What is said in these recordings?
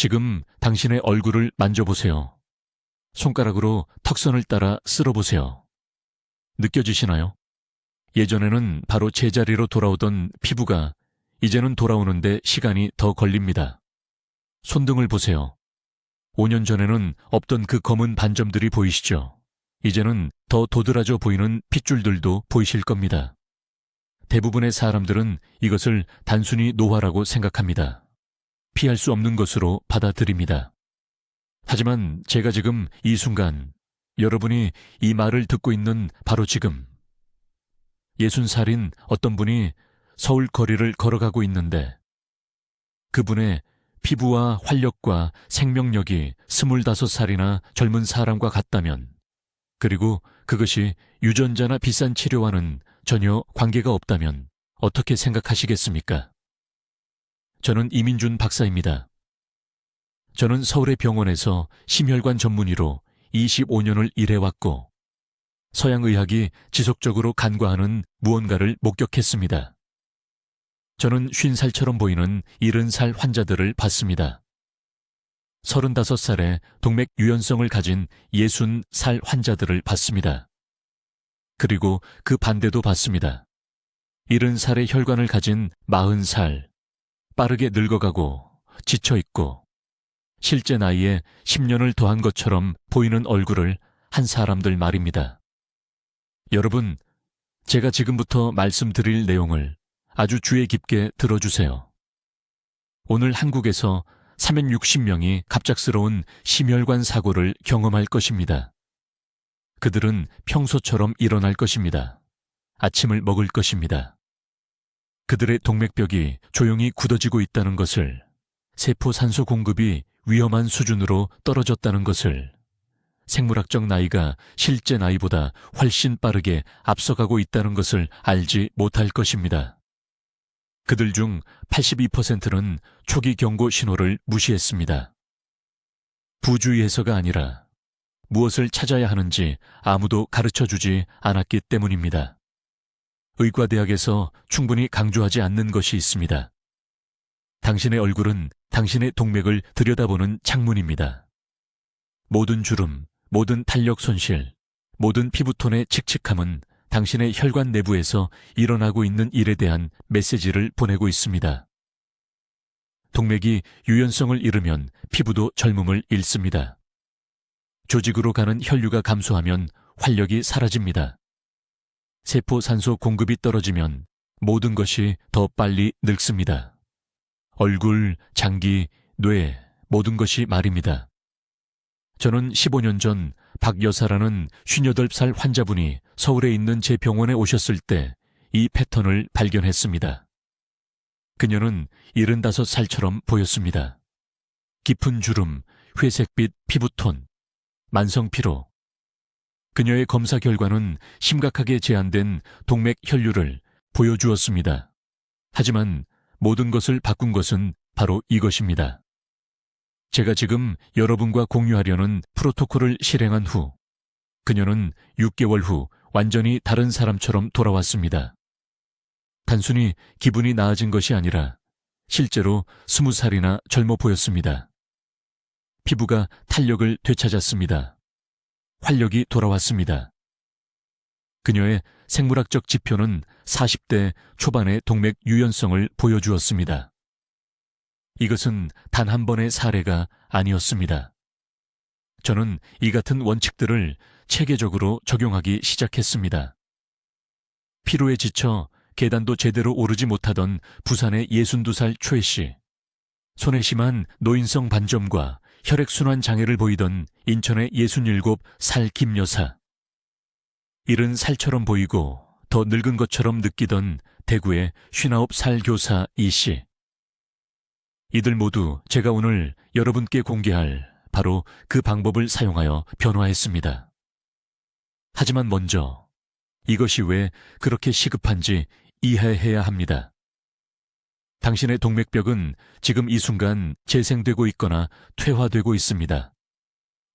지금 당신의 얼굴을 만져보세요. 손가락으로 턱선을 따라 쓸어보세요. 느껴지시나요? 예전에는 바로 제자리로 돌아오던 피부가 이제는 돌아오는데 시간이 더 걸립니다. 손등을 보세요. 5년 전에는 없던 그 검은 반점들이 보이시죠? 이제는 더 도드라져 보이는 핏줄들도 보이실 겁니다. 대부분의 사람들은 이것을 단순히 노화라고 생각합니다. 피할 수 없는 것으로 받아들입니다. 하지만 제가 지금 이 순간, 여러분이 이 말을 듣고 있는 바로 지금, 60살인 어떤 분이 서울 거리를 걸어가고 있는데 그분의 피부와 활력과 생명력이 25살이나 젊은 사람과 같다면, 그리고 그것이 유전자나 비싼 치료와는 전혀 관계가 없다면 어떻게 생각하시겠습니까? 저는 이민준 박사입니다. 저는 서울의 병원에서 심혈관 전문의로 25년을 일해왔고 서양의학이 지속적으로 간과하는 무언가를 목격했습니다. 저는 50살처럼 보이는 70살 환자들을 봤습니다. 35살에 동맥 유연성을 가진 60살 환자들을 봤습니다. 그리고 그 반대도 봤습니다. 70살의 혈관을 가진 40살, 빠르게 늙어가고 지쳐있고 실제 나이에 10년을 더한 것처럼 보이는 얼굴을 한 사람들 말입니다. 여러분, 제가 지금부터 말씀드릴 내용을 아주 주의 깊게 들어주세요. 오늘 한국에서 360명이 갑작스러운 심혈관 사고를 경험할 것입니다. 그들은 평소처럼 일어날 것입니다. 아침을 먹을 것입니다. 그들의 동맥벽이 조용히 굳어지고 있다는 것을, 세포 산소 공급이 위험한 수준으로 떨어졌다는 것을, 생물학적 나이가 실제 나이보다 훨씬 빠르게 앞서가고 있다는 것을 알지 못할 것입니다. 그들 중 82%는 초기 경고 신호를 무시했습니다. 부주의해서가 아니라 무엇을 찾아야 하는지 아무도 가르쳐주지 않았기 때문입니다. 의과대학에서 충분히 강조하지 않는 것이 있습니다. 당신의 얼굴은 당신의 동맥을 들여다보는 창문입니다. 모든 주름, 모든 탄력 손실, 모든 피부톤의 칙칙함은 당신의 혈관 내부에서 일어나고 있는 일에 대한 메시지를 보내고 있습니다. 동맥이 유연성을 잃으면 피부도 젊음을 잃습니다. 조직으로 가는 혈류가 감소하면 활력이 사라집니다. 세포 산소 공급이 떨어지면 모든 것이 더 빨리 늙습니다. 얼굴, 장기, 뇌, 모든 것이 말입니다. 저는 15년 전 박 여사라는 58살 환자분이 서울에 있는 제 병원에 오셨을 때 이 패턴을 발견했습니다. 그녀는 75살처럼 보였습니다. 깊은 주름, 회색빛 피부톤, 만성피로. 그녀의 검사 결과는 심각하게 제한된 동맥 혈류를 보여주었습니다. 하지만 모든 것을 바꾼 것은 바로 이것입니다. 제가 지금 여러분과 공유하려는 프로토콜을 실행한 후 그녀는 6개월 후 완전히 다른 사람처럼 돌아왔습니다. 단순히 기분이 나아진 것이 아니라 실제로 20살이나 젊어 보였습니다. 피부가 탄력을 되찾았습니다. 활력이 돌아왔습니다. 그녀의 생물학적 지표는 40대 초반의 동맥 유연성을 보여주었습니다. 이것은 단 한 번의 사례가 아니었습니다. 저는 이 같은 원칙들을 체계적으로 적용하기 시작했습니다. 피로에 지쳐 계단도 제대로 오르지 못하던 부산의 62살 최 씨, 손에 심한 노인성 반점과 혈액순환 장애를 보이던 인천의 67살 김 여사, 70살처럼 보이고 더 늙은 것처럼 느끼던 대구의 59살 교사 이 씨. 이들 모두 제가 오늘 여러분께 공개할 바로 그 방법을 사용하여 변화했습니다. 하지만 먼저 이것이 왜 그렇게 시급한지 이해해야 합니다. 당신의 동맥벽은 지금 이 순간 재생되고 있거나 퇴화되고 있습니다.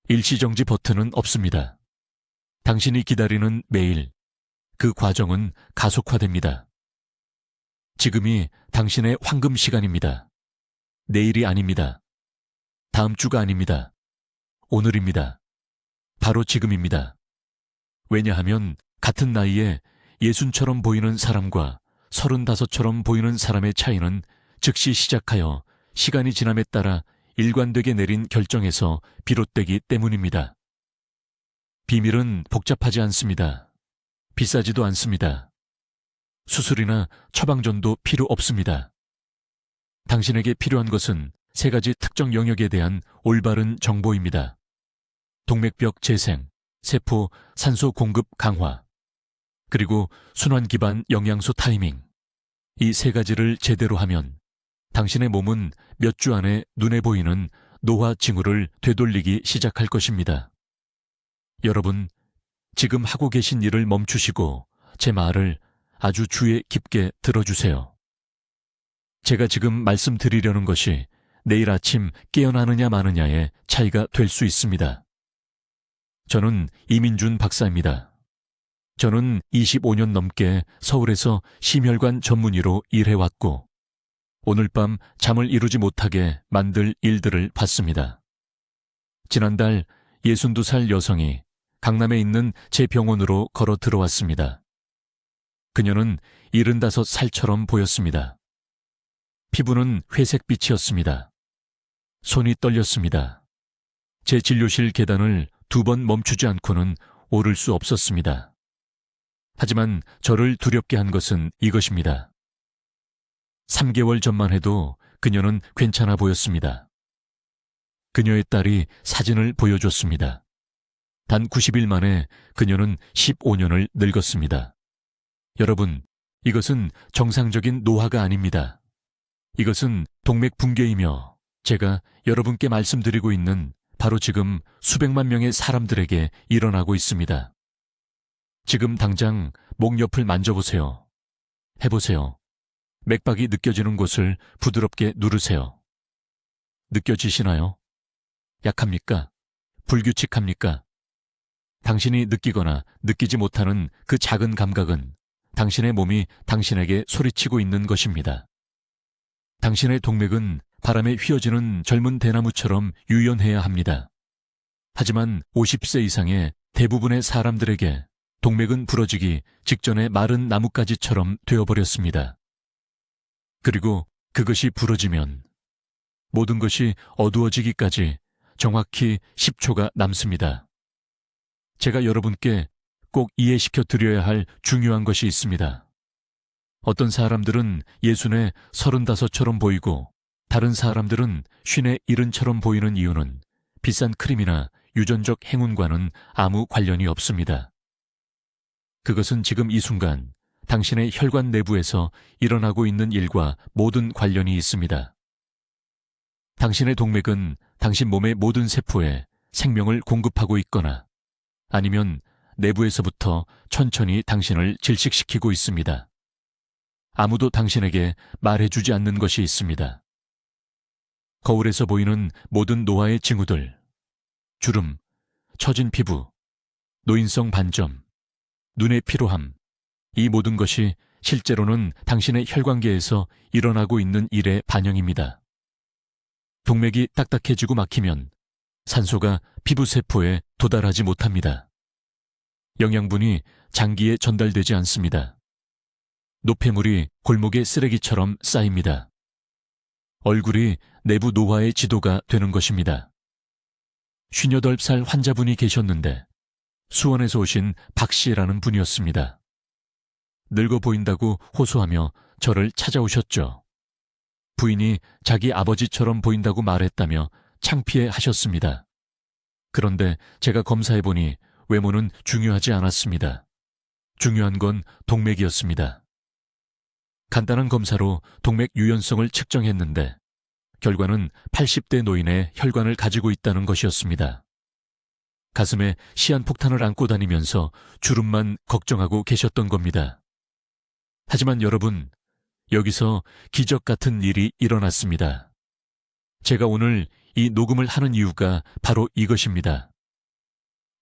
일시정지 버튼은 없습니다. 당신이 기다리는 매일, 그 과정은 가속화됩니다. 지금이 당신의 황금 시간입니다. 내일이 아닙니다. 다음 주가 아닙니다. 오늘입니다. 바로 지금입니다. 왜냐하면 같은 나이에 60처럼 보이는 사람과 35처럼 보이는 사람의 차이는 즉시 시작하여 시간이 지남에 따라 일관되게 내린 결정에서 비롯되기 때문입니다. 비밀은 복잡하지 않습니다. 비싸지도 않습니다. 수술이나 처방전도 필요 없습니다. 당신에게 필요한 것은 3가지 특정 영역에 대한 올바른 정보입니다. 동맥벽 재생, 세포 산소 공급 강화, 그리고 순환 기반 영양소 타이밍. 이 3가지를 제대로 하면 당신의 몸은 몇 주 안에 눈에 보이는 노화 징후를 되돌리기 시작할 것입니다. 여러분, 지금 하고 계신 일을 멈추시고 제 말을 아주 주의 깊게 들어주세요. 제가 지금 말씀드리려는 것이 내일 아침 깨어나느냐 마느냐의 차이가 될 수 있습니다. 저는 이민준 박사입니다. 저는 25년 넘게 서울에서 심혈관 전문의로 일해왔고 오늘 밤 잠을 이루지 못하게 만들 일들을 봤습니다. 지난달 62살 여성이 강남에 있는 제 병원으로 걸어 들어왔습니다. 그녀는 75살처럼 보였습니다. 피부는 회색빛이었습니다. 손이 떨렸습니다. 제 진료실 계단을 2번 멈추지 않고는 오를 수 없었습니다. 하지만 저를 두렵게 한 것은 이것입니다. 3개월 전만 해도 그녀는 괜찮아 보였습니다. 그녀의 딸이 사진을 보여줬습니다. 단 90일 만에 그녀는 15년을 늙었습니다. 여러분, 이것은 정상적인 노화가 아닙니다. 이것은 동맥 붕괴이며 제가 여러분께 말씀드리고 있는 바로 지금 수백만 명의 사람들에게 일어나고 있습니다. 지금 당장 목 옆을 만져보세요. 해보세요. 맥박이 느껴지는 곳을 부드럽게 누르세요. 느껴지시나요? 약합니까? 불규칙합니까? 당신이 느끼거나 느끼지 못하는 그 작은 감각은 당신의 몸이 당신에게 소리치고 있는 것입니다. 당신의 동맥은 바람에 휘어지는 젊은 대나무처럼 유연해야 합니다. 하지만 50세 이상의 대부분의 사람들에게 동맥은 부러지기 직전에 마른 나뭇가지처럼 되어버렸습니다. 그리고 그것이 부러지면 모든 것이 어두워지기까지 정확히 10초가 남습니다. 제가 여러분께 꼭 이해시켜 드려야 할 중요한 것이 있습니다. 어떤 사람들은 60에 35처럼 보이고 다른 사람들은 50에 70처럼 보이는 이유는 비싼 크림이나 유전적 행운과는 아무 관련이 없습니다. 그것은 지금 이 순간 당신의 혈관 내부에서 일어나고 있는 일과 모든 관련이 있습니다. 당신의 동맥은 당신 몸의 모든 세포에 생명을 공급하고 있거나 아니면 내부에서부터 천천히 당신을 질식시키고 있습니다. 아무도 당신에게 말해주지 않는 것이 있습니다. 거울에서 보이는 모든 노화의 징후들, 주름, 처진 피부, 노인성 반점, 눈의 피로함, 이 모든 것이 실제로는 당신의 혈관계에서 일어나고 있는 일의 반영입니다. 동맥이 딱딱해지고 막히면 산소가 피부세포에 도달하지 못합니다. 영양분이 장기에 전달되지 않습니다. 노폐물이 골목의 쓰레기처럼 쌓입니다. 얼굴이 내부 노화의 지도가 되는 것입니다. 58살 환자분이 계셨는데 수원에서 오신 박 씨라는 분이었습니다. 늙어 보인다고 호소하며 저를 찾아오셨죠. 부인이 자기 아버지처럼 보인다고 말했다며 창피해 하셨습니다. 그런데 제가 검사해보니 외모는 중요하지 않았습니다. 중요한 건 동맥이었습니다. 간단한 검사로 동맥 유연성을 측정했는데 결과는 80대 노인의 혈관을 가지고 있다는 것이었습니다. 가슴에 시한폭탄을 안고 다니면서 주름만 걱정하고 계셨던 겁니다. 하지만 여러분, 여기서 기적 같은 일이 일어났습니다. 제가 오늘 이 녹음을 하는 이유가 바로 이것입니다.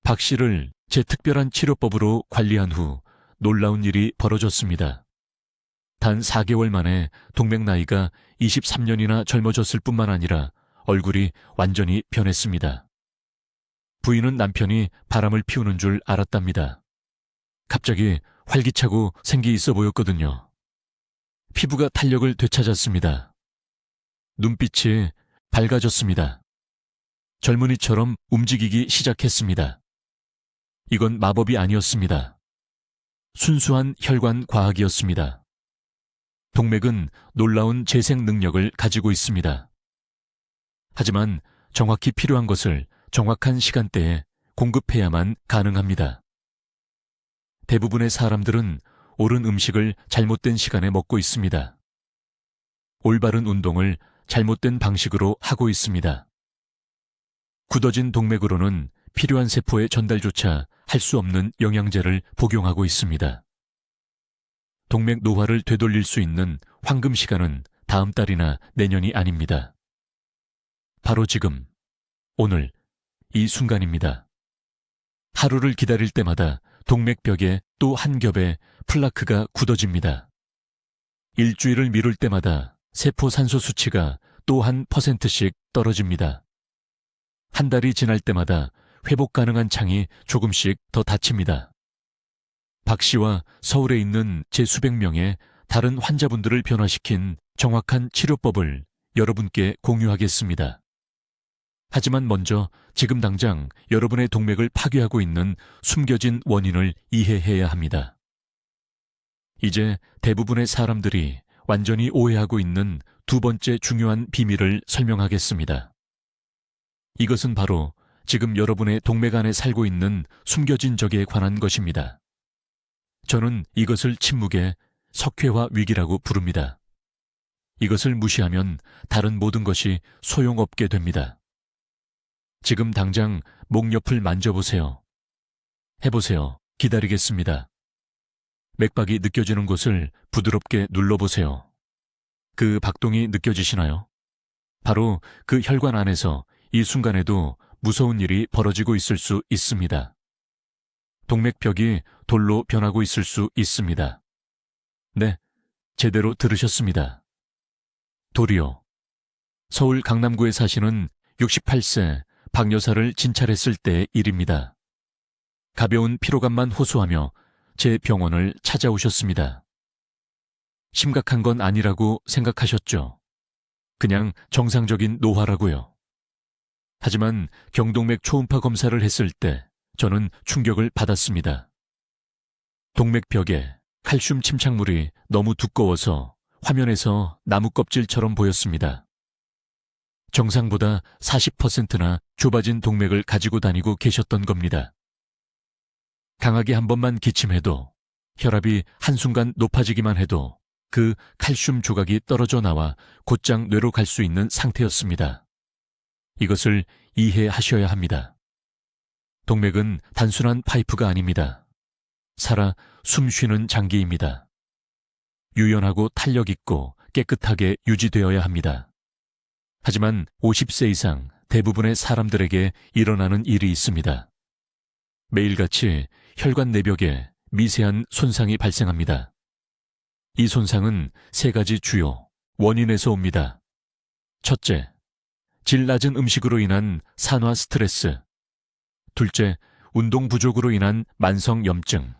박 씨를 제 특별한 치료법으로 관리한 후 놀라운 일이 벌어졌습니다. 단 4개월 만에 동맥 나이가 23년이나 젊어졌을 뿐만 아니라 얼굴이 완전히 변했습니다. 부인은 남편이 바람을 피우는 줄 알았답니다. 갑자기 활기차고 생기 있어 보였거든요. 피부가 탄력을 되찾았습니다. 눈빛이 밝아졌습니다. 젊은이처럼 움직이기 시작했습니다. 이건 마법이 아니었습니다. 순수한 혈관 과학이었습니다. 동맥은 놀라운 재생 능력을 가지고 있습니다. 하지만 정확히 필요한 것을 정확한 시간대에 공급해야만 가능합니다. 대부분의 사람들은 옳은 음식을 잘못된 시간에 먹고 있습니다. 올바른 운동을 잘못된 방식으로 하고 있습니다. 굳어진 동맥으로는 필요한 세포의 전달조차 할 수 없는 영양제를 복용하고 있습니다. 동맥 노화를 되돌릴 수 있는 황금 시간은 다음 달이나 내년이 아닙니다. 바로 지금, 오늘, 이 순간입니다. 하루를 기다릴 때마다 동맥벽에 또 한 겹의 플라크가 굳어집니다. 일주일을 미룰 때마다 세포 산소 수치가 또 한 %씩 떨어집니다. 한 달이 지날 때마다 회복 가능한 창이 조금씩 더 닫힙니다. 박 씨와 서울에 있는 제 수백 명의 다른 환자분들을 변화시킨 정확한 치료법을 여러분께 공유하겠습니다. 하지만 먼저 지금 당장 여러분의 동맥을 파괴하고 있는 숨겨진 원인을 이해해야 합니다. 이제 대부분의 사람들이 완전히 오해하고 있는 두 번째 중요한 비밀을 설명하겠습니다. 이것은 바로 지금 여러분의 동맥 안에 살고 있는 숨겨진 적에 관한 것입니다. 저는 이것을 침묵의 석회화 위기라고 부릅니다. 이것을 무시하면 다른 모든 것이 소용없게 됩니다. 지금 당장 목 옆을 만져보세요. 해보세요. 기다리겠습니다. 맥박이 느껴지는 곳을 부드럽게 눌러보세요. 그 박동이 느껴지시나요? 바로 그 혈관 안에서 이 순간에도 무서운 일이 벌어지고 있을 수 있습니다. 동맥벽이 돌로 변하고 있을 수 있습니다. 네, 제대로 들으셨습니다. 돌이요. 서울 강남구에 사시는 68세 박 여사를 진찰했을 때의 일입니다. 가벼운 피로감만 호소하며 제 병원을 찾아오셨습니다. 심각한 건 아니라고 생각하셨죠? 그냥 정상적인 노화라고요. 하지만 경동맥 초음파 검사를 했을 때 저는 충격을 받았습니다. 동맥벽에 칼슘 침착물이 너무 두꺼워서 화면에서 나무 껍질처럼 보였습니다. 정상보다 40%나 좁아진 동맥을 가지고 다니고 계셨던 겁니다. 강하게 한 번만 기침해도, 혈압이 한순간 높아지기만 해도 그 칼슘 조각이 떨어져 나와 곧장 뇌로 갈 수 있는 상태였습니다. 이것을 이해하셔야 합니다. 동맥은 단순한 파이프가 아닙니다. 살아 숨 쉬는 장기입니다. 유연하고 탄력 있고 깨끗하게 유지되어야 합니다. 하지만 50세 이상 대부분의 사람들에게 일어나는 일이 있습니다. 매일같이 혈관 내벽에 미세한 손상이 발생합니다. 이 손상은 세 가지 주요 원인에서 옵니다. 첫째, 질 낮은 음식으로 인한 산화 스트레스. 둘째, 운동 부족으로 인한 만성 염증.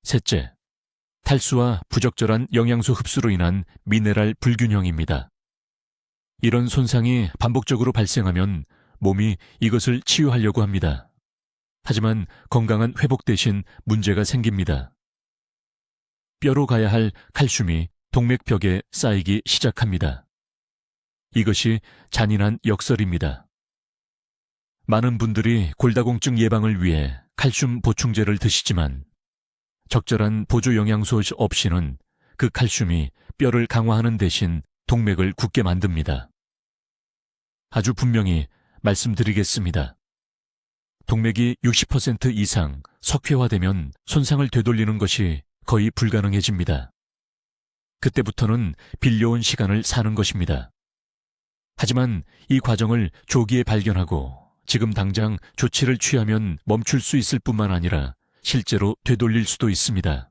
셋째, 탈수와 부적절한 영양소 흡수로 인한 미네랄 불균형입니다. 이런 손상이 반복적으로 발생하면 몸이 이것을 치유하려고 합니다. 하지만 건강한 회복 대신 문제가 생깁니다. 뼈로 가야 할 칼슘이 동맥벽에 쌓이기 시작합니다. 이것이 잔인한 역설입니다. 많은 분들이 골다공증 예방을 위해 칼슘 보충제를 드시지만 적절한 보조 영양소 없이는 그 칼슘이 뼈를 강화하는 대신 동맥을 굳게 만듭니다. 아주 분명히 말씀드리겠습니다. 동맥이 60% 이상 석회화되면 손상을 되돌리는 것이 거의 불가능해집니다. 그때부터는 빌려온 시간을 사는 것입니다. 하지만 이 과정을 조기에 발견하고 지금 당장 조치를 취하면 멈출 수 있을 뿐만 아니라 실제로 되돌릴 수도 있습니다.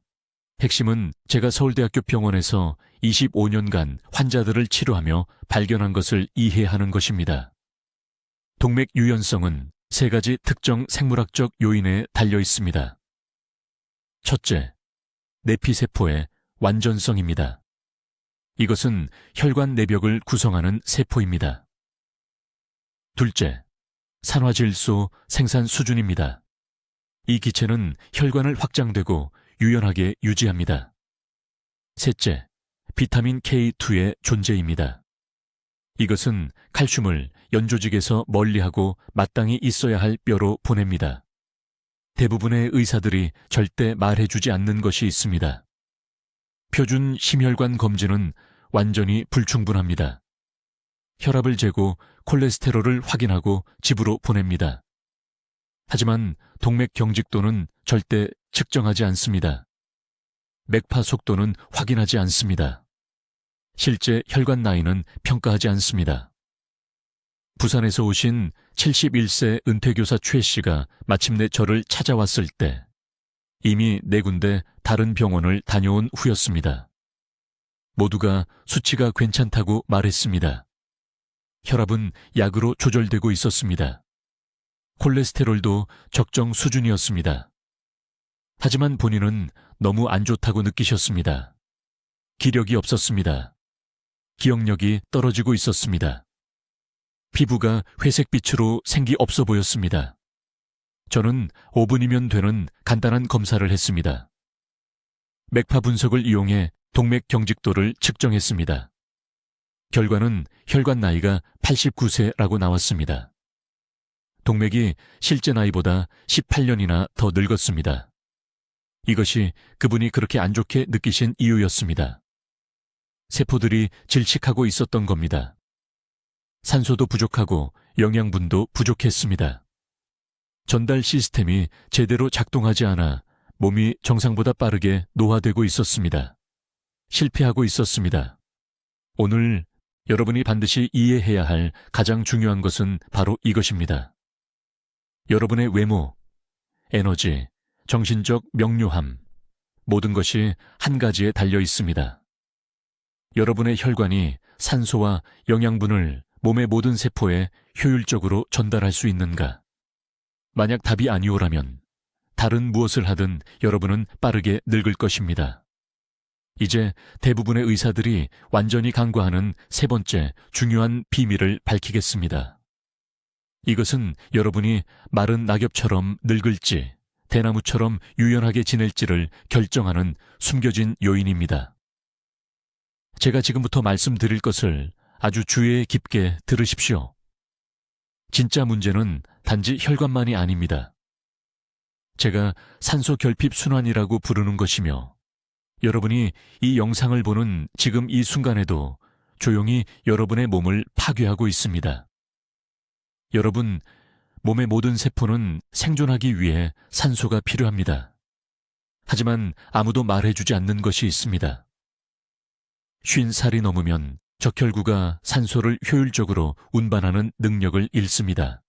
핵심은 제가 서울대학교 병원에서 25년간 환자들을 치료하며 발견한 것을 이해하는 것입니다. 동맥 유연성은 세 가지 특정 생물학적 요인에 달려 있습니다. 첫째, 내피세포의 완전성입니다. 이것은 혈관 내벽을 구성하는 세포입니다. 둘째, 산화질소 생산 수준입니다. 이 기체는 혈관을 확장되고 유연하게 유지합니다. 셋째, 비타민 K2의 존재입니다. 이것은 칼슘을 연조직에서 멀리하고 마땅히 있어야 할 뼈로 보냅니다. 대부분의 의사들이 절대 말해주지 않는 것이 있습니다. 표준 심혈관 검진은 완전히 불충분합니다. 혈압을 재고 콜레스테롤을 확인하고 집으로 보냅니다. 하지만 동맥 경직도는 절대 측정하지 않습니다. 맥파 속도는 확인하지 않습니다. 실제 혈관 나이는 평가하지 않습니다. 부산에서 오신 71세 은퇴교사 최 씨가 마침내 저를 찾아왔을 때 이미 4군데 다른 병원을 다녀온 후였습니다. 모두가 수치가 괜찮다고 말했습니다. 혈압은 약으로 조절되고 있었습니다. 콜레스테롤도 적정 수준이었습니다. 하지만 본인은 너무 안 좋다고 느끼셨습니다. 기력이 없었습니다. 기억력이 떨어지고 있었습니다. 피부가 회색빛으로 생기 없어 보였습니다. 저는 5분이면 되는 간단한 검사를 했습니다. 맥파 분석을 이용해 동맥 경직도를 측정했습니다. 결과는 혈관 나이가 89세라고 나왔습니다. 동맥이 실제 나이보다 18년이나 더 늙었습니다. 이것이 그분이 그렇게 안 좋게 느끼신 이유였습니다. 세포들이 질식하고 있었던 겁니다. 산소도 부족하고 영양분도 부족했습니다. 전달 시스템이 제대로 작동하지 않아 몸이 정상보다 빠르게 노화되고 있었습니다. 실패하고 있었습니다. 오늘 여러분이 반드시 이해해야 할 가장 중요한 것은 바로 이것입니다. 여러분의 외모, 에너지, 정신적 명료함, 모든 것이 한 가지에 달려 있습니다. 여러분의 혈관이 산소와 영양분을 몸의 모든 세포에 효율적으로 전달할 수 있는가? 만약 답이 아니오라면 다른 무엇을 하든 여러분은 빠르게 늙을 것입니다. 이제 대부분의 의사들이 완전히 간과하는 세 번째 중요한 비밀을 밝히겠습니다. 이것은 여러분이 마른 낙엽처럼 늙을지 대나무처럼 유연하게 지낼지를 결정하는 숨겨진 요인입니다. 제가 지금부터 말씀드릴 것을 아주 주의 깊게 들으십시오. 진짜 문제는 단지 혈관만이 아닙니다. 제가 산소 결핍 순환이라고 부르는 것이며 여러분이 이 영상을 보는 지금 이 순간에도 조용히 여러분의 몸을 파괴하고 있습니다. 여러분, 몸의 모든 세포는 생존하기 위해 산소가 필요합니다. 하지만 아무도 말해주지 않는 것이 있습니다. 50살이 넘으면 적혈구가 산소를 효율적으로 운반하는 능력을 잃습니다.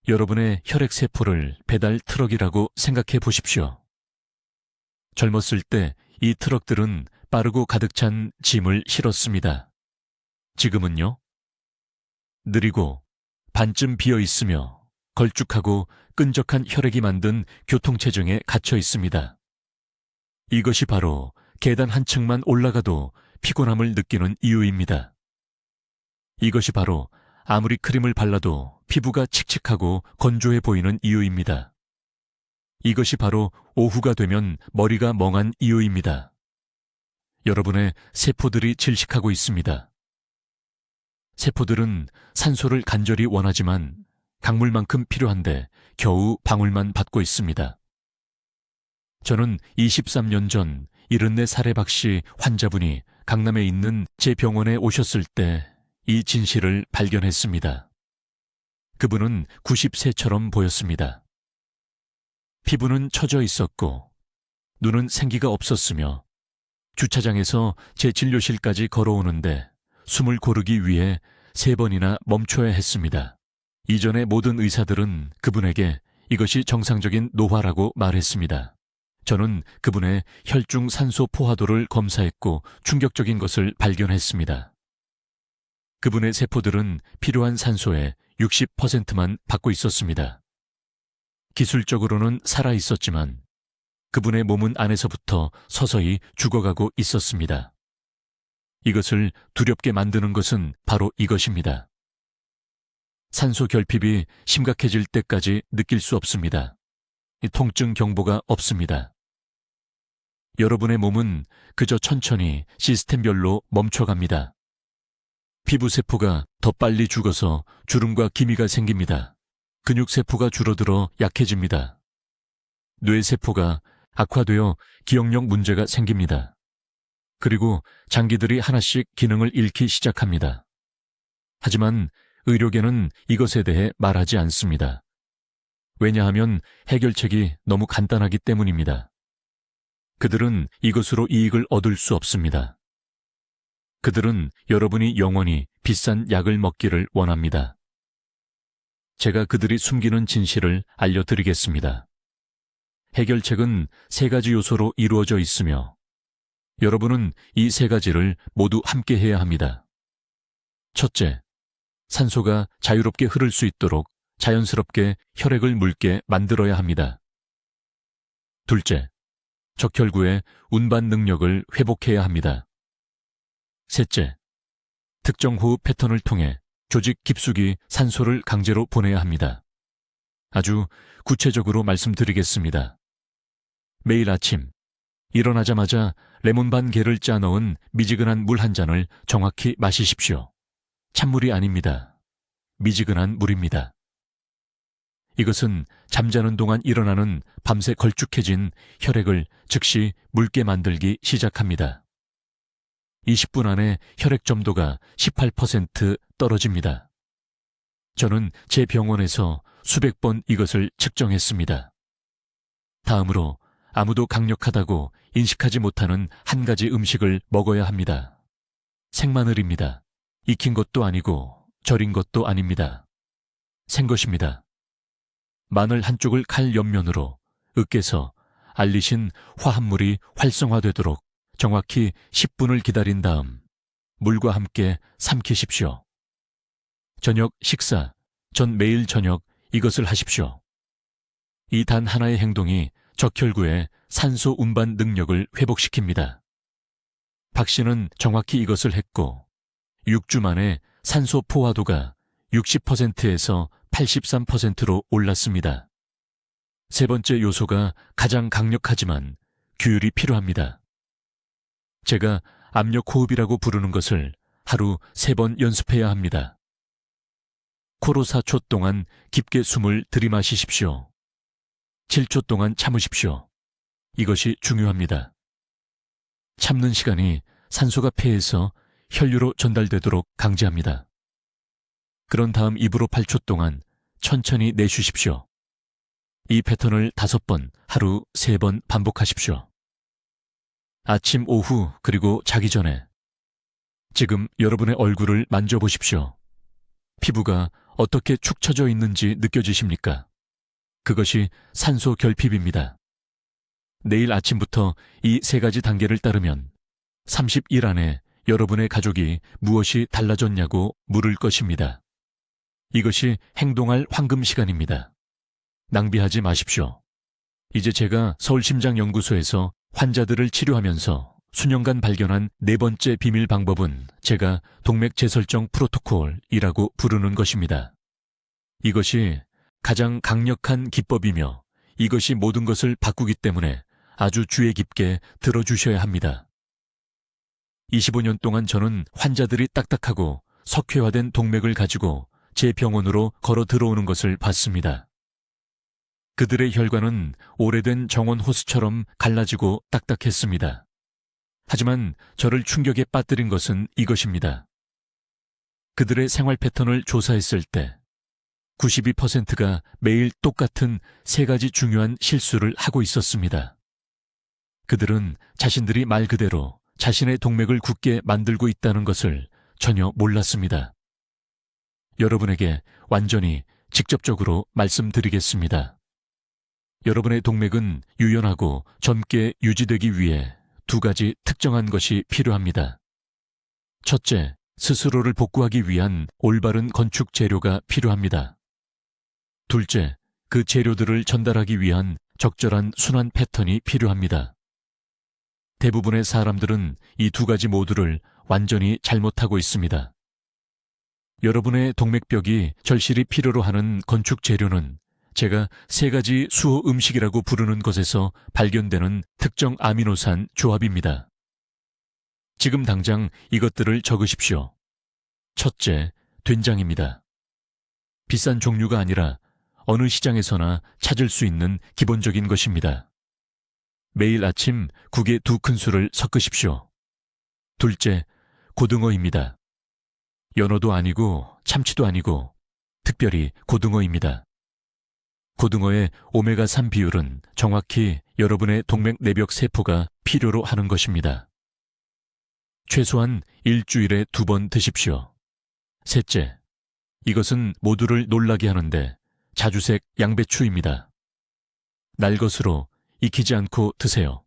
여러분의 혈액세포를 배달 트럭이라고 생각해 보십시오. 젊었을 때 이 트럭들은 빠르고 가득 찬 짐을 실었습니다. 지금은요? 느리고 반쯤 비어 있으며 걸쭉하고 끈적한 혈액이 만든 교통체증에 갇혀 있습니다. 이것이 바로 계단 한 층만 올라가도 피곤함을 느끼는 이유입니다. 이것이 바로 아무리 크림을 발라도 피부가 칙칙하고 건조해 보이는 이유입니다. 이것이 바로 오후가 되면 머리가 멍한 이유입니다. 여러분의 세포들이 질식하고 있습니다. 세포들은 산소를 간절히 원하지만 강물만큼 필요한데 겨우 방울만 받고 있습니다. 저는 23년 전 74살의 박씨 환자분이 강남에 있는 제 병원에 오셨을 때 이 진실을 발견했습니다. 그분은 90세처럼 보였습니다. 피부는 처져 있었고 눈은 생기가 없었으며 주차장에서 제 진료실까지 걸어오는데 숨을 고르기 위해 3번이나 멈춰야 했습니다. 이전의 모든 의사들은 그분에게 이것이 정상적인 노화라고 말했습니다. 저는 그분의 혈중 산소 포화도를 검사했고 충격적인 것을 발견했습니다. 그분의 세포들은 필요한 산소의 60%만 받고 있었습니다. 기술적으로는 살아 있었지만 그분의 몸은 안에서부터 서서히 죽어가고 있었습니다. 이것을 두렵게 만드는 것은 바로 이것입니다. 산소 결핍이 심각해질 때까지 느낄 수 없습니다. 통증 경보가 없습니다. 여러분의 몸은 그저 천천히 시스템별로 멈춰갑니다. 피부세포가 더 빨리 죽어서 주름과 기미가 생깁니다. 근육세포가 줄어들어 약해집니다. 뇌세포가 악화되어 기억력 문제가 생깁니다. 그리고 장기들이 하나씩 기능을 잃기 시작합니다. 하지만 의료계는 이것에 대해 말하지 않습니다. 왜냐하면 해결책이 너무 간단하기 때문입니다. 그들은 이것으로 이익을 얻을 수 없습니다. 그들은 여러분이 영원히 비싼 약을 먹기를 원합니다. 제가 그들이 숨기는 진실을 알려드리겠습니다. 해결책은 3가지 요소로 이루어져 있으며 여러분은 이 3가지를 모두 함께 해야 합니다. 첫째, 산소가 자유롭게 흐를 수 있도록 자연스럽게 혈액을 묽게 만들어야 합니다. 둘째, 적혈구의 운반 능력을 회복해야 합니다. 셋째, 특정 호흡 패턴을 통해 조직 깊숙이 산소를 강제로 보내야 합니다. 아주 구체적으로 말씀드리겠습니다. 매일 아침 일어나자마자 레몬 반 개를 짜 넣은 미지근한 물 한 잔을 정확히 마시십시오. 찬물이 아닙니다. 미지근한 물입니다. 이것은 잠자는 동안 일어나는 밤새 걸쭉해진 혈액을 즉시 묽게 만들기 시작합니다. 20분 안에 혈액 점도가 18% 떨어집니다. 저는 제 병원에서 수백 번 이것을 측정했습니다. 다음으로 아무도 강력하다고 인식하지 못하는 한 가지 음식을 먹어야 합니다. 생마늘입니다. 익힌 것도 아니고 절인 것도 아닙니다. 생것입니다. 마늘 한쪽을 칼 옆면으로 으깨서 알리신 화합물이 활성화되도록 정확히 10분을 기다린 다음 물과 함께 삼키십시오. 저녁 식사 전 매일 저녁 이것을 하십시오. 이 단 하나의 행동이 적혈구의 산소 운반 능력을 회복시킵니다. 박 씨는 정확히 이것을 했고 6주 만에 산소 포화도가 60%에서 83%로 올랐습니다. 세 번째 요소가 가장 강력하지만 규율이 필요합니다. 제가 압력 호흡이라고 부르는 것을 하루 3번 연습해야 합니다. 코로 4초 동안 깊게 숨을 들이마시십시오. 7초 동안 참으십시오. 이것이 중요합니다. 참는 시간이 산소가 폐에서 혈류로 전달되도록 강제합니다. 그런 다음 입으로 8초 동안 천천히 내쉬십시오. 이 패턴을 5번, 하루 3번 반복하십시오. 아침, 오후, 그리고 자기 전에. 지금 여러분의 얼굴을 만져보십시오. 피부가 어떻게 축 처져 있는지 느껴지십니까? 그것이 산소 결핍입니다. 내일 아침부터 이 3가지 단계를 따르면 30일 안에 여러분의 가족이 무엇이 달라졌냐고 물을 것입니다. 이것이 행동할 황금 시간입니다. 낭비하지 마십시오. 이제 제가 서울심장연구소에서 환자들을 치료하면서 수년간 발견한 4번째 비밀 방법은 제가 동맥 재설정 프로토콜이라고 부르는 것입니다. 이것이 가장 강력한 기법이며 이것이 모든 것을 바꾸기 때문에 아주 주의 깊게 들어주셔야 합니다. 25년 동안 저는 환자들이 딱딱하고 석회화된 동맥을 가지고 제 병원으로 걸어 들어오는 것을 봤습니다. 그들의 혈관은 오래된 정원 호스처럼 갈라지고 딱딱했습니다. 하지만 저를 충격에 빠뜨린 것은 이것입니다. 그들의 생활 패턴을 조사했을 때 92%가 매일 똑같은 3가지 중요한 실수를 하고 있었습니다. 그들은 자신들이 말 그대로 자신의 동맥을 굳게 만들고 있다는 것을 전혀 몰랐습니다. 여러분에게 완전히 직접적으로 말씀드리겠습니다. 여러분의 동맥은 유연하고 젊게 유지되기 위해 두 가지 특정한 것이 필요합니다. 첫째, 스스로를 복구하기 위한 올바른 건축 재료가 필요합니다. 둘째, 그 재료들을 전달하기 위한 적절한 순환 패턴이 필요합니다. 대부분의 사람들은 이 두 가지 모두를 완전히 잘못하고 있습니다. 여러분의 동맥벽이 절실히 필요로 하는 건축 재료는 제가 세 가지 수호 음식이라고 부르는 것에서 발견되는 특정 아미노산 조합입니다. 지금 당장 이것들을 적으십시오. 첫째, 된장입니다. 비싼 종류가 아니라 어느 시장에서나 찾을 수 있는 기본적인 것입니다. 매일 아침 국에 2큰술을 섞으십시오. 둘째, 고등어입니다. 연어도 아니고 참치도 아니고 특별히 고등어입니다. 고등어의 오메가3 비율은 정확히 여러분의 동맥 내벽 세포가 필요로 하는 것입니다. 최소한 일주일에 2번 드십시오. 셋째, 이것은 모두를 놀라게 하는데 자주색 양배추입니다. 날것으로 익히지 않고 드세요.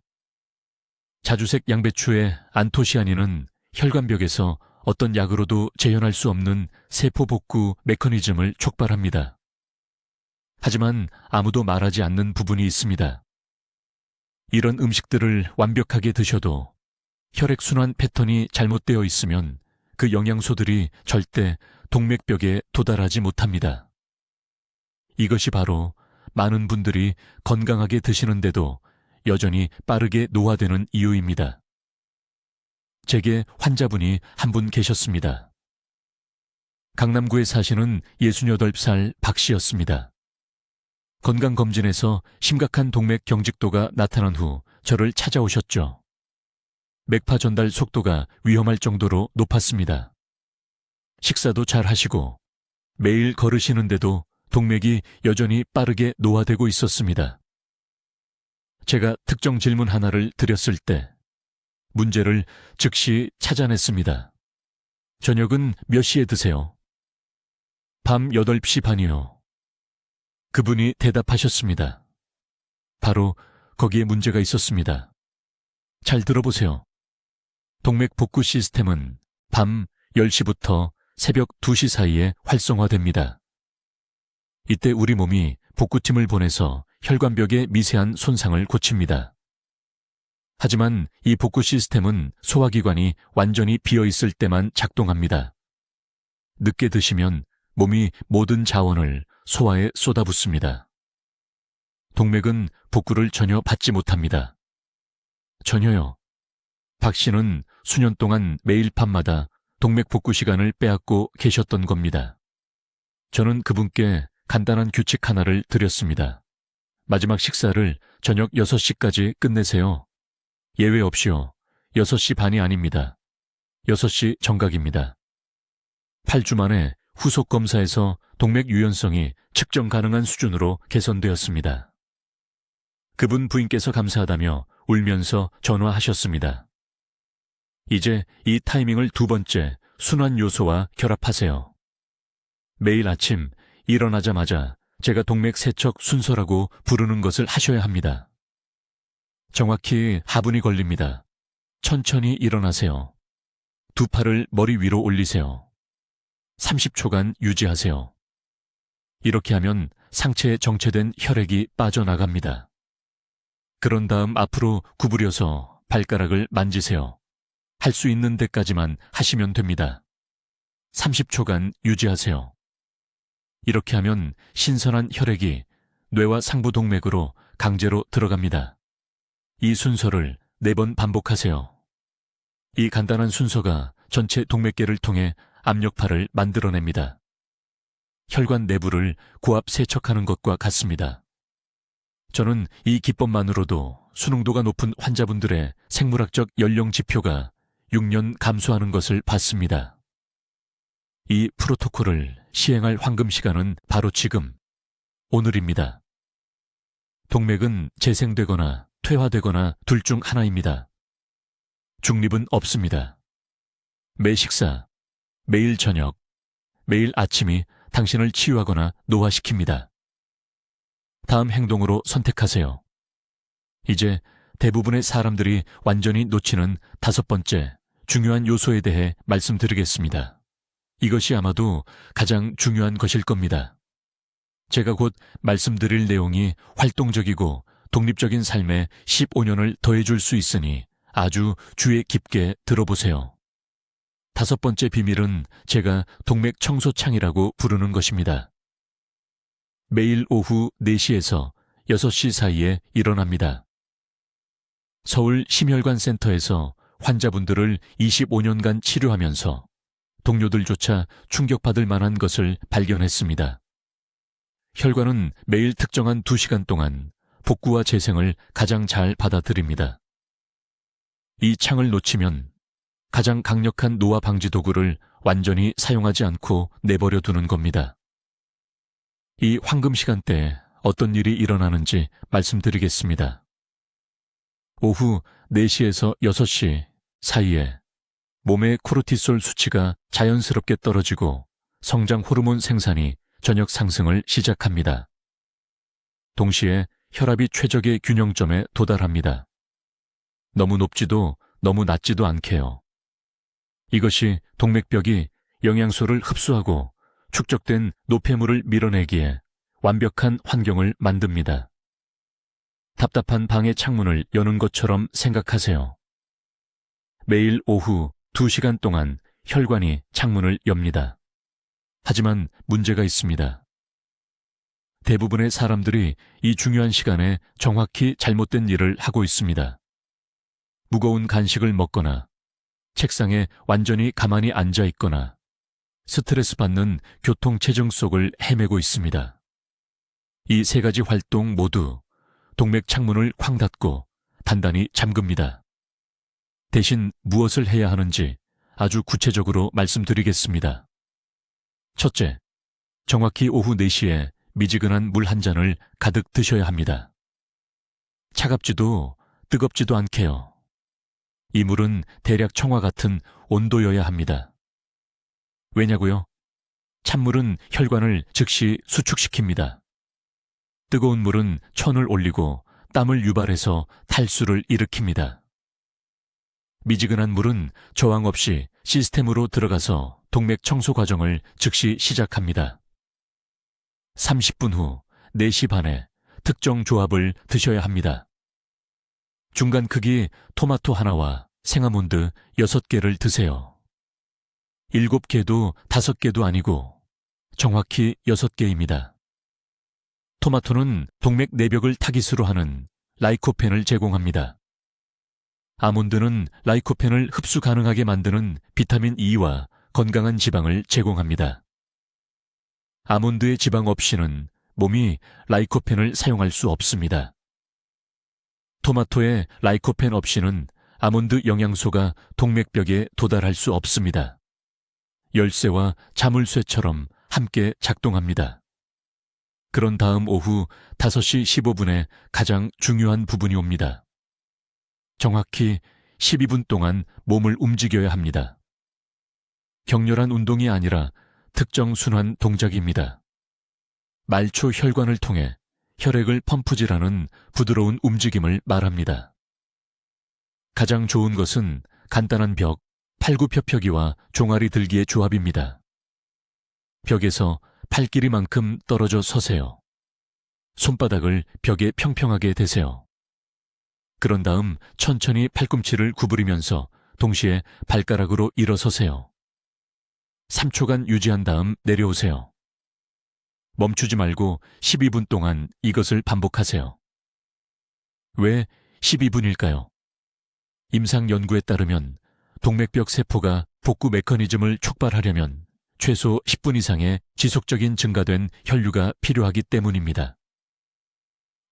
자주색 양배추의 안토시아닌은 혈관벽에서 어떤 약으로도 재현할 수 없는 세포 복구 메커니즘을 촉발합니다. 하지만 아무도 말하지 않는 부분이 있습니다. 이런 음식들을 완벽하게 드셔도 혈액순환 패턴이 잘못되어 있으면 그 영양소들이 절대 동맥벽에 도달하지 못합니다. 이것이 바로 많은 분들이 건강하게 드시는데도 여전히 빠르게 노화되는 이유입니다. 제게 환자분이 한 분 계셨습니다. 강남구에 사시는 68살 박 씨였습니다. 건강검진에서 심각한 동맥 경직도가 나타난 후 저를 찾아오셨죠. 맥파 전달 속도가 위험할 정도로 높았습니다. 식사도 잘 하시고 매일 걸으시는데도 동맥이 여전히 빠르게 노화되고 있었습니다. 제가 특정 질문 하나를 드렸을 때 문제를 즉시 찾아냈습니다. 저녁은 몇 시에 드세요? 밤 8시 반이요. 그분이 대답하셨습니다. 바로 거기에 문제가 있었습니다. 잘 들어보세요. 동맥 복구 시스템은 밤 10시부터 새벽 2시 사이에 활성화됩니다. 이때 우리 몸이 복구팀을 보내서 혈관벽의 미세한 손상을 고칩니다. 하지만 이 복구 시스템은 소화기관이 완전히 비어있을 때만 작동합니다. 늦게 드시면 몸이 모든 자원을 소화에 쏟아붓습니다. 동맥은 복구를 전혀 받지 못합니다. 전혀요. 박 씨는 수년 동안 매일 밤마다 동맥 복구 시간을 빼앗고 계셨던 겁니다. 저는 그분께 간단한 규칙 하나를 드렸습니다. 마지막 식사를 저녁 6시까지 끝내세요. 예외 없이요. 6시 반이 아닙니다. 6시 정각입니다. 8주 만에 후속 검사에서 동맥 유연성이 측정 가능한 수준으로 개선되었습니다. 그분 부인께서 감사하다며 울면서 전화하셨습니다. 이제 이 타이밍을 두 번째 순환 요소와 결합하세요. 매일 아침 일어나자마자 제가 동맥 세척 순서라고 부르는 것을 하셔야 합니다. 정확히 하분이 걸립니다. 천천히 일어나세요. 두 팔을 머리 위로 올리세요. 30초간 유지하세요. 이렇게 하면 상체에 정체된 혈액이 빠져나갑니다. 그런 다음 앞으로 구부려서 발가락을 만지세요. 할 수 있는 데까지만 하시면 됩니다. 30초간 유지하세요. 이렇게 하면 신선한 혈액이 뇌와 상부 동맥으로 강제로 들어갑니다. 이 순서를 4번 반복하세요. 이 간단한 순서가 전체 동맥계를 통해 압력파를 만들어냅니다. 혈관 내부를 고압 세척하는 것과 같습니다. 저는 이 기법만으로도 수능도가 높은 환자분들의 생물학적 연령 지표가 6년 감소하는 것을 봤습니다. 이 프로토콜을 시행할 황금 시간은 바로 지금, 오늘입니다. 동맥은 재생되거나 퇴화되거나 둘 중 하나입니다. 중립은 없습니다. 매 식사, 매일 저녁, 매일 아침이 당신을 치유하거나 노화시킵니다. 다음 행동으로 선택하세요. 이제 대부분의 사람들이 완전히 놓치는 5번째 중요한 요소에 대해 말씀드리겠습니다. 이것이 아마도 가장 중요한 것일 겁니다. 제가 곧 말씀드릴 내용이 활동적이고 독립적인 삶에 15년을 더해줄 수 있으니 아주 주의 깊게 들어보세요. 5번째 비밀은 제가 동맥 청소창이라고 부르는 것입니다. 매일 오후 4시에서 6시 사이에 일어납니다. 서울 심혈관 센터에서 환자분들을 25년간 치료하면서 동료들조차 충격받을 만한 것을 발견했습니다. 혈관은 매일 특정한 2시간 동안 복구와 재생을 가장 잘 받아들입니다. 이 창을 놓치면 가장 강력한 노화 방지 도구를 완전히 사용하지 않고 내버려 두는 겁니다. 이 황금 시간대에 어떤 일이 일어나는지 말씀드리겠습니다. 오후 4시에서 6시 사이에 몸의 코르티솔 수치가 자연스럽게 떨어지고 성장 호르몬 생산이 저녁 상승을 시작합니다. 동시에 혈압이 최적의 균형점에 도달합니다. 너무 높지도 너무 낮지도 않게요. 이것이 동맥벽이 영양소를 흡수하고 축적된 노폐물을 밀어내기에 완벽한 환경을 만듭니다. 답답한 방의 창문을 여는 것처럼 생각하세요. 매일 오후 2시간 동안 혈관이 창문을 엽니다. 하지만 문제가 있습니다. 대부분의 사람들이 이 중요한 시간에 정확히 잘못된 일을 하고 있습니다. 무거운 간식을 먹거나 책상에 완전히 가만히 앉아 있거나 스트레스 받는 교통체증 속을 헤매고 있습니다. 이 3가지 활동 모두 동맥 창문을 쾅 닫고 단단히 잠깁니다. 대신 무엇을 해야 하는지 아주 구체적으로 말씀드리겠습니다. 첫째, 정확히 오후 4시에 미지근한 물 한 잔을 가득 드셔야 합니다. 차갑지도 뜨겁지도 않게요. 이 물은 대략 청아 같은 온도여야 합니다. 왜냐고요? 찬물은 혈관을 즉시 수축시킵니다. 뜨거운 물은 천을 올리고 땀을 유발해서 탈수를 일으킵니다. 미지근한 물은 저항 없이 시스템으로 들어가서 동맥 청소 과정을 즉시 시작합니다. 30분 후 4시 반에 특정 조합을 드셔야 합니다. 중간 크기 토마토 하나와 생아몬드 6개를 드세요. 7개도 5개도 아니고 정확히 6개입니다. 토마토는 동맥 내벽을 타깃으로 하는 라이코펜을 제공합니다. 아몬드는 라이코펜을 흡수 가능하게 만드는 비타민 E와 건강한 지방을 제공합니다. 아몬드의 지방 없이는 몸이 라이코펜을 사용할 수 없습니다. 토마토의 라이코펜 없이는 아몬드 영양소가 동맥벽에 도달할 수 없습니다. 열쇠와 자물쇠처럼 함께 작동합니다. 그런 다음 오후 5시 15분에 가장 중요한 부분이 옵니다. 정확히 12분 동안 몸을 움직여야 합니다. 격렬한 운동이 아니라 특정 순환 동작입니다. 말초 혈관을 통해 혈액을 펌프질하는 부드러운 움직임을 말합니다. 가장 좋은 것은 간단한 벽, 팔굽혀펴기와 종아리 들기의 조합입니다. 벽에서 팔길이만큼 떨어져 서세요. 손바닥을 벽에 평평하게 대세요. 그런 다음 천천히 팔꿈치를 구부리면서 동시에 발가락으로 일어서세요. 3초간 유지한 다음 내려오세요. 멈추지 말고 12분 동안 이것을 반복하세요. 왜 12분일까요? 임상 연구에 따르면 동맥벽 세포가 복구 메커니즘을 촉발하려면 최소 10분 이상의 지속적인 증가된 혈류가 필요하기 때문입니다.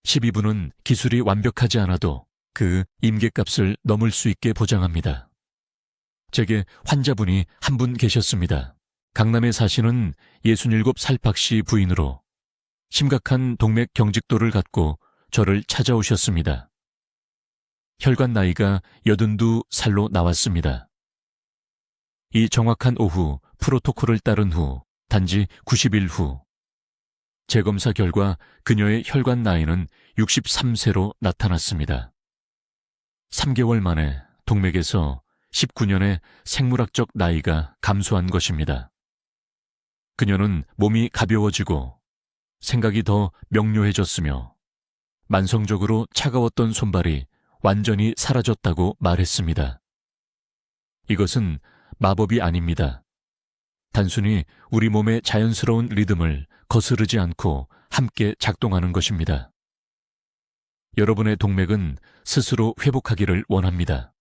12분은 기술이 완벽하지 않아도 그 임계값을 넘을 수 있게 보장합니다. 제게 환자분이 한 분 계셨습니다. 강남에 사시는 67살 박씨 부인으로 심각한 동맥 경직도를 갖고 저를 찾아오셨습니다. 혈관 나이가 82살로 나왔습니다. 이 정확한 오후 프로토콜을 따른 후 단지 90일 후 재검사 결과 그녀의 혈관 나이는 63세로 나타났습니다. 3개월 만에 동맥에서 19년의 생물학적 나이가 감소한 것입니다. 그녀는 몸이 가벼워지고 생각이 더 명료해졌으며 만성적으로 차가웠던 손발이 완전히 사라졌다고 말했습니다. 이것은 마법이 아닙니다. 단순히 우리 몸의 자연스러운 리듬을 거스르지 않고 함께 작동하는 것입니다. 여러분의 동맥은 스스로 회복하기를 원합니다.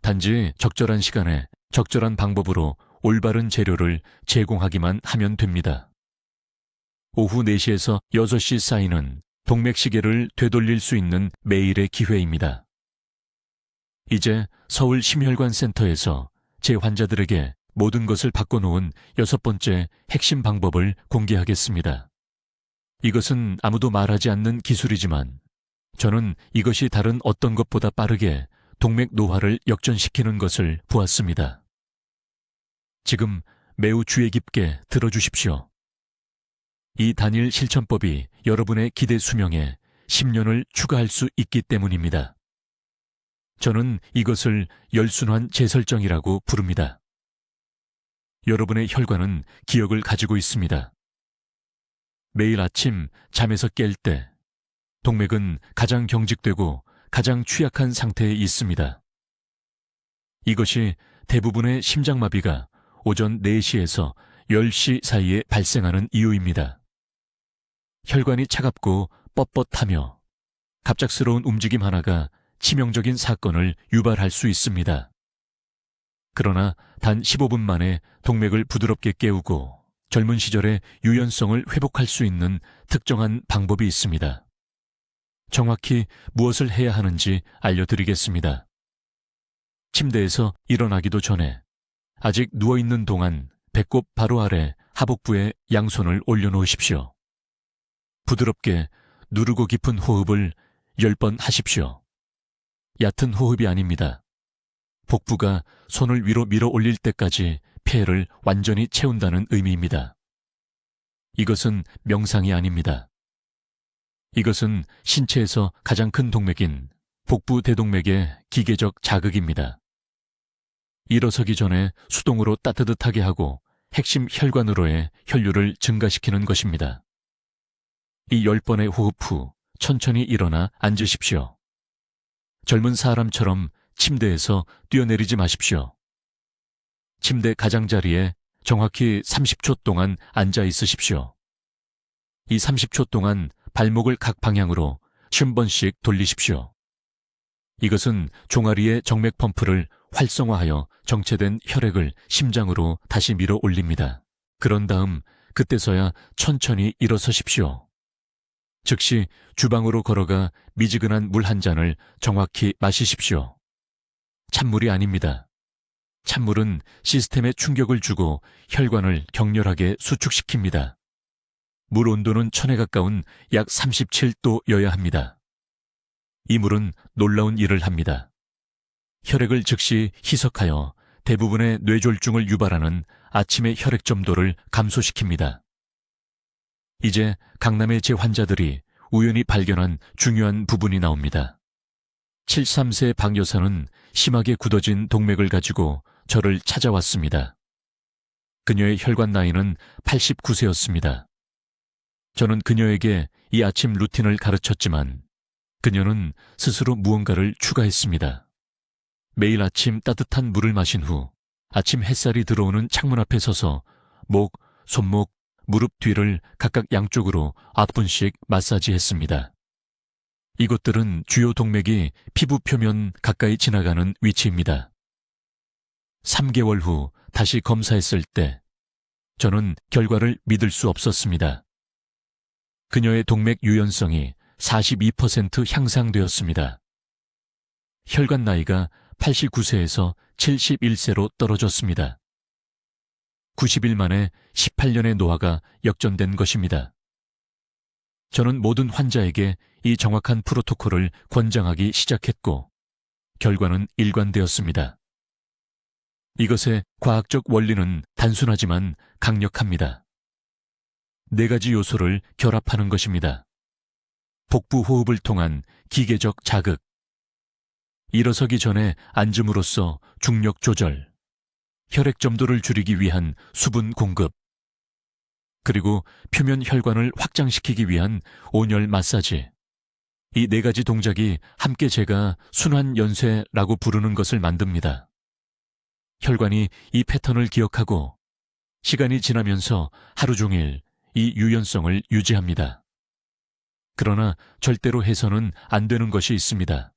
단지 적절한 시간에 적절한 방법으로 올바른 재료를 제공하기만 하면 됩니다. 오후 4시에서 6시 사이는 동맥시계를 되돌릴 수 있는 매일의 기회입니다. 이제 서울 심혈관센터에서 제 환자들에게 모든 것을 바꿔놓은 6번째 핵심 방법을 공개하겠습니다. 이것은 아무도 말하지 않는 기술이지만 저는 이것이 다른 어떤 것보다 빠르게 동맥 노화를 역전시키는 것을 보았습니다. 지금 매우 주의 깊게 들어주십시오. 이 단일 실천법이 여러분의 기대 수명에 10년을 추가할 수 있기 때문입니다. 저는 이것을 열순환 재설정이라고 부릅니다. 여러분의 혈관은 기억을 가지고 있습니다. 매일 아침 잠에서 깰 때 동맥은 가장 경직되고 가장 취약한 상태에 있습니다. 이것이 대부분의 심장마비가 오전 4시에서 10시 사이에 발생하는 이유입니다. 혈관이 차갑고 뻣뻣하며 갑작스러운 움직임 하나가 치명적인 사건을 유발할 수 있습니다. 그러나 단 15분 만에 동맥을 부드럽게 깨우고 젊은 시절의 유연성을 회복할 수 있는 특정한 방법이 있습니다. 정확히 무엇을 해야 하는지 알려드리겠습니다. 침대에서 일어나기도 전에 아직 누워있는 동안 배꼽 바로 아래 하복부에 양손을 올려놓으십시오. 부드럽게 누르고 깊은 호흡을 10번 하십시오. 얕은 호흡이 아닙니다. 복부가 손을 위로 밀어 올릴 때까지 폐를 완전히 채운다는 의미입니다. 이것은 명상이 아닙니다. 이것은 신체에서 가장 큰 동맥인 복부 대동맥의 기계적 자극입니다. 일어서기 전에 수동으로 따뜻하게 하고 핵심 혈관으로의 혈류를 증가시키는 것입니다. 이 10번의 호흡 후 천천히 일어나 앉으십시오. 젊은 사람처럼 침대에서 뛰어내리지 마십시오. 침대 가장자리에 정확히 30초 동안 앉아 있으십시오. 이 30초 동안 발목을 각 방향으로 50번씩 돌리십시오. 이것은 종아리의 정맥 펌프를 활성화하여 정체된 혈액을 심장으로 다시 밀어 올립니다. 그런 다음 그때서야 천천히 일어서십시오. 즉시 주방으로 걸어가 미지근한 물 한 잔을 정확히 마시십시오. 찬물이 아닙니다. 찬물은 시스템에 충격을 주고 혈관을 격렬하게 수축시킵니다. 물 온도는 1000에 가까운 약 37도여야 합니다. 이 물은 놀라운 일을 합니다. 혈액을 즉시 희석하여 대부분의 뇌졸중을 유발하는 아침의 혈액 점도를 감소시킵니다. 이제 강남의 제 환자들이 우연히 발견한 중요한 부분이 나옵니다. 73세 박 여사는 심하게 굳어진 동맥을 가지고 저를 찾아왔습니다. 그녀의 혈관 나이는 89세였습니다. 저는 그녀에게 이 아침 루틴을 가르쳤지만 그녀는 스스로 무언가를 추가했습니다. 매일 아침 따뜻한 물을 마신 후 아침 햇살이 들어오는 창문 앞에 서서 목, 손목, 무릎 뒤를 각각 양쪽으로 9분씩 마사지했습니다. 이곳들은 주요 동맥이 피부 표면 가까이 지나가는 위치입니다. 3개월 후 다시 검사했을 때 저는 결과를 믿을 수 없었습니다. 그녀의 동맥 유연성이 42% 향상되었습니다. 혈관 나이가 89세에서 71세로 떨어졌습니다. 90일 만에 18년의 노화가 역전된 것입니다. 저는 모든 환자에게 이 정확한 프로토콜을 권장하기 시작했고 결과는 일관되었습니다. 이것의 과학적 원리는 단순하지만 강력합니다. 4가지 요소를 결합하는 것입니다. 복부 호흡을 통한 기계적 자극, 일어서기 전에 앉음으로써 중력 조절, 혈액 점도를 줄이기 위한 수분 공급, 그리고 표면 혈관을 확장시키기 위한 온열 마사지. 이 4가지 동작이 함께 제가 순환 연쇄라고 부르는 것을 만듭니다. 혈관이 이 패턴을 기억하고 시간이 지나면서 하루 종일 이 유연성을 유지합니다. 그러나 절대로 해서는 안 되는 것이 있습니다.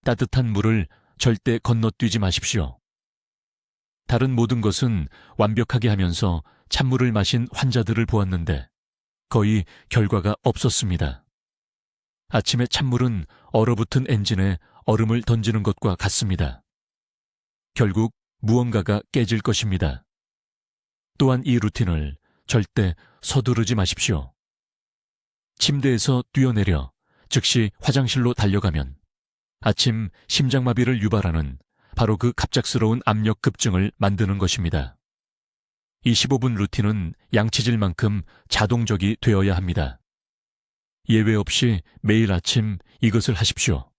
따뜻한 물을 절대 건너뛰지 마십시오. 다른 모든 것은 완벽하게 하면서 찬물을 마신 환자들을 보았는데 거의 결과가 없었습니다. 아침에 찬물은 얼어붙은 엔진에 얼음을 던지는 것과 같습니다. 결국 무언가가 깨질 것입니다. 또한 이 루틴을 절대 서두르지 마십시오. 침대에서 뛰어내려 즉시 화장실로 달려가면 아침 심장마비를 유발하는 바로 그 갑작스러운 압력 급증을 만드는 것입니다. 25분 루틴은 양치질만큼 자동적이 되어야 합니다. 예외 없이 매일 아침 이것을 하십시오.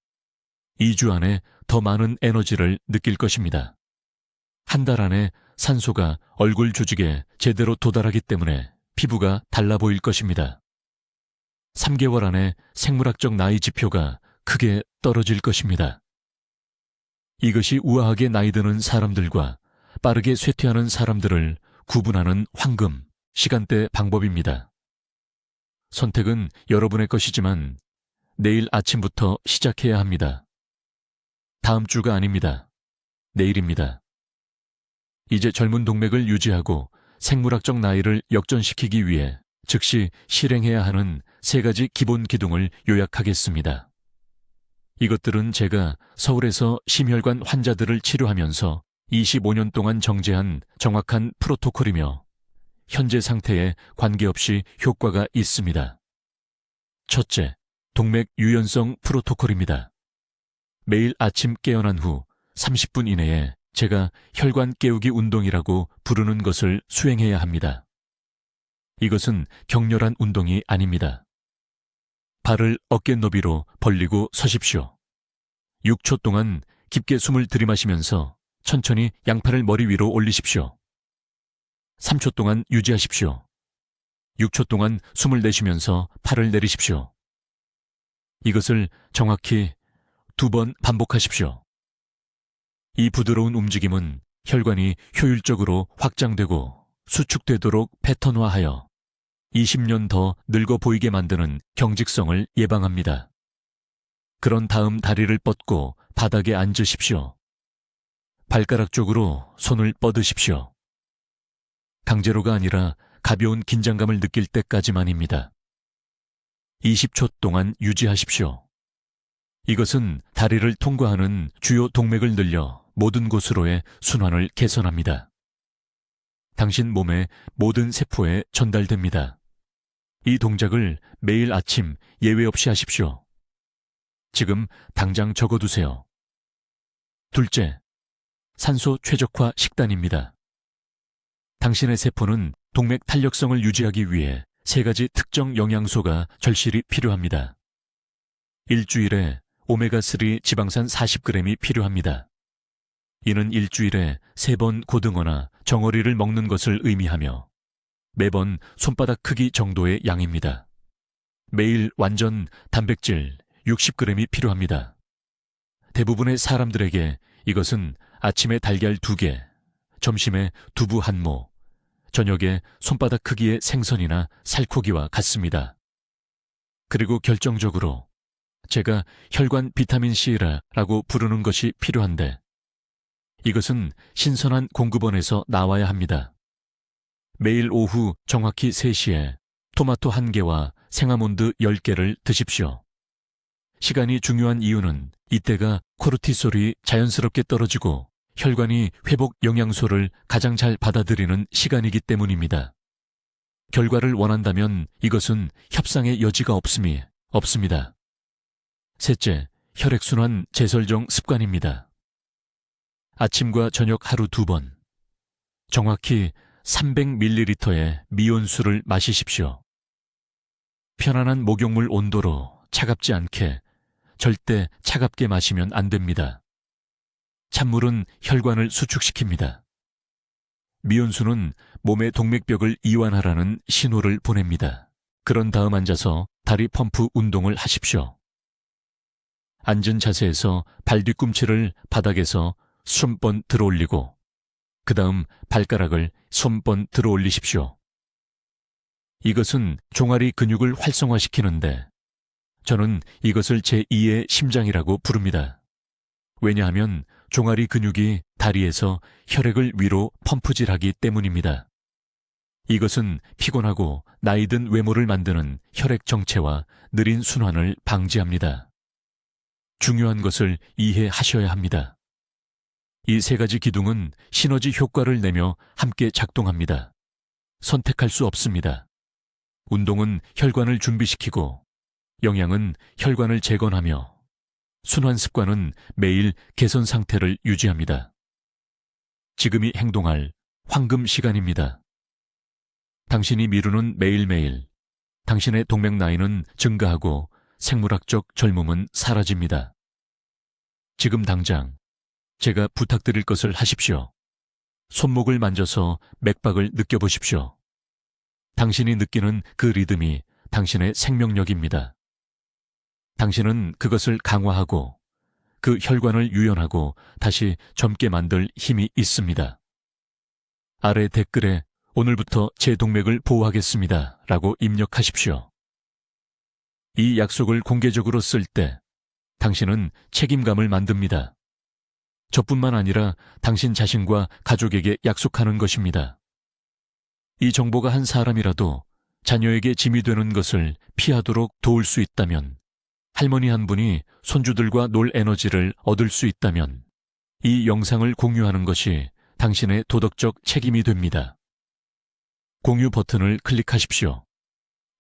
2주 안에 더 많은 에너지를 느낄 것입니다. 한 달 안에 산소가 얼굴 조직에 제대로 도달하기 때문에 피부가 달라 보일 것입니다. 3개월 안에 생물학적 나이 지표가 크게 떨어질 것입니다. 이것이 우아하게 나이 드는 사람들과 빠르게 쇠퇴하는 사람들을 구분하는 황금, 시간대 방법입니다. 선택은 여러분의 것이지만 내일 아침부터 시작해야 합니다. 다음 주가 아닙니다. 내일입니다. 이제 젊은 동맥을 유지하고 생물학적 나이를 역전시키기 위해 즉시 실행해야 하는 3가지 기본 기둥을 요약하겠습니다. 이것들은 제가 서울에서 심혈관 환자들을 치료하면서 25년 동안 정제한 정확한 프로토콜이며 현재 상태에 관계없이 효과가 있습니다. 첫째, 동맥 유연성 프로토콜입니다. 매일 아침 깨어난 후 30분 이내에 제가 혈관 깨우기 운동이라고 부르는 것을 수행해야 합니다. 이것은 격렬한 운동이 아닙니다. 발을 어깨 너비로 벌리고 서십시오. 6초 동안 깊게 숨을 들이마시면서 천천히 양팔을 머리 위로 올리십시오. 3초 동안 유지하십시오. 6초 동안 숨을 내쉬면서 팔을 내리십시오. 이것을 정확히 2번 반복하십시오. 이 부드러운 움직임은 혈관이 효율적으로 확장되고 수축되도록 패턴화하여 20년 더 늙어 보이게 만드는 경직성을 예방합니다. 그런 다음 다리를 뻗고 바닥에 앉으십시오. 발가락 쪽으로 손을 뻗으십시오. 강제로가 아니라 가벼운 긴장감을 느낄 때까지만입니다. 20초 동안 유지하십시오. 이것은 다리를 통과하는 주요 동맥을 늘려 모든 곳으로의 순환을 개선합니다. 당신 몸의 모든 세포에 전달됩니다. 이 동작을 매일 아침 예외 없이 하십시오. 지금 당장 적어두세요. 둘째, 산소 최적화 식단입니다. 당신의 세포는 동맥 탄력성을 유지하기 위해 3가지 특정 영양소가 절실히 필요합니다. 일주일에 오메가3 지방산 40g이 필요합니다. 이는 일주일에 3번 고등어나 정어리를 먹는 것을 의미하며 매번 손바닥 크기 정도의 양입니다. 매일 완전 단백질 60g이 필요합니다. 대부분의 사람들에게 이것은 아침에 달걀 2개, 점심에 두부 1모, 저녁에 손바닥 크기의 생선이나 살코기와 같습니다. 그리고 결정적으로 제가 혈관 비타민C라고 부르는 것이 필요한데 이것은 신선한 공급원에서 나와야 합니다. 매일 오후 정확히 3시에 토마토 1개와 생아몬드 10개를 드십시오. 시간이 중요한 이유는 이때가 코르티솔이 자연스럽게 떨어지고 혈관이 회복 영양소를 가장 잘 받아들이는 시간이기 때문입니다. 결과를 원한다면 이것은 협상의 여지가 없습니다. 셋째, 혈액순환 재설정 습관입니다. 아침과 저녁 하루 2번, 정확히 300ml의 미온수를 마시십시오. 편안한 목욕물 온도로 차갑지 않게 절대 차갑게 마시면 안 됩니다. 찬물은 혈관을 수축시킵니다. 미온수는 몸의 동맥벽을 이완하라는 신호를 보냅니다. 그런 다음 앉아서 다리 펌프 운동을 하십시오. 앉은 자세에서 발 뒤꿈치를 바닥에서 손번 들어 올리고 그 다음 발가락을 손번 들어 올리십시오. 이것은 종아리 근육을 활성화시키는데 저는 이것을 제2의 심장이라고 부릅니다. 왜냐하면 종아리 근육이 다리에서 혈액을 위로 펌프질하기 때문입니다. 이것은 피곤하고 나이든 외모를 만드는 혈액 정체와 느린 순환을 방지합니다. 중요한 것을 이해하셔야 합니다. 이 세 가지 기둥은 시너지 효과를 내며 함께 작동합니다. 선택할 수 없습니다. 운동은 혈관을 준비시키고 영양은 혈관을 재건하며 순환 습관은 매일 개선 상태를 유지합니다. 지금이 행동할 황금 시간입니다. 당신이 미루는 매일매일 당신의 동맥 나이는 증가하고 생물학적 젊음은 사라집니다. 지금 당장 제가 부탁드릴 것을 하십시오. 손목을 만져서 맥박을 느껴보십시오. 당신이 느끼는 그 리듬이 당신의 생명력입니다. 당신은 그것을 강화하고 그 혈관을 유연하고 다시 젊게 만들 힘이 있습니다. 아래 댓글에 오늘부터 제 동맥을 보호하겠습니다 라고 입력하십시오. 이 약속을 공개적으로 쓸 때 당신은 책임감을 만듭니다. 저뿐만 아니라 당신 자신과 가족에게 약속하는 것입니다. 이 정보가 한 사람이라도 자녀에게 짐이 되는 것을 피하도록 도울 수 있다면, 할머니 한 분이 손주들과 놀 에너지를 얻을 수 있다면 이 영상을 공유하는 것이 당신의 도덕적 책임이 됩니다. 공유 버튼을 클릭하십시오.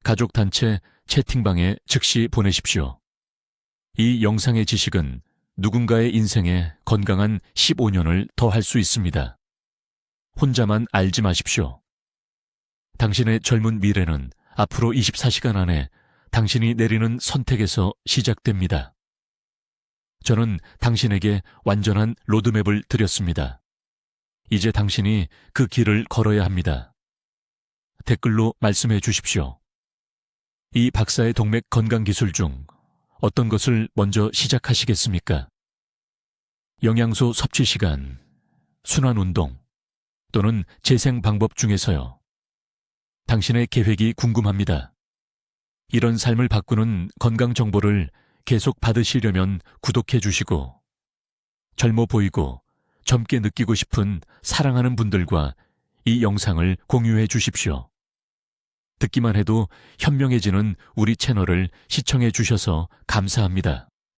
가족단체 채팅방에 즉시 보내십시오. 이 영상의 지식은 누군가의 인생에 건강한 15년을 더 할 수 있습니다. 혼자만 알지 마십시오. 당신의 젊은 미래는 앞으로 24시간 안에 당신이 내리는 선택에서 시작됩니다. 저는 당신에게 완전한 로드맵을 드렸습니다. 이제 당신이 그 길을 걸어야 합니다. 댓글로 말씀해 주십시오. 이 박사의 동맥 건강 기술 중 어떤 것을 먼저 시작하시겠습니까? 영양소 섭취 시간, 순환 운동 또는 재생 방법 중에서요. 당신의 계획이 궁금합니다. 이런 삶을 바꾸는 건강 정보를 계속 받으시려면 구독해 주시고 젊어 보이고 젊게 느끼고 싶은 사랑하는 분들과 이 영상을 공유해 주십시오. 듣기만 해도 현명해지는 우리 채널을 시청해 주셔서 감사합니다.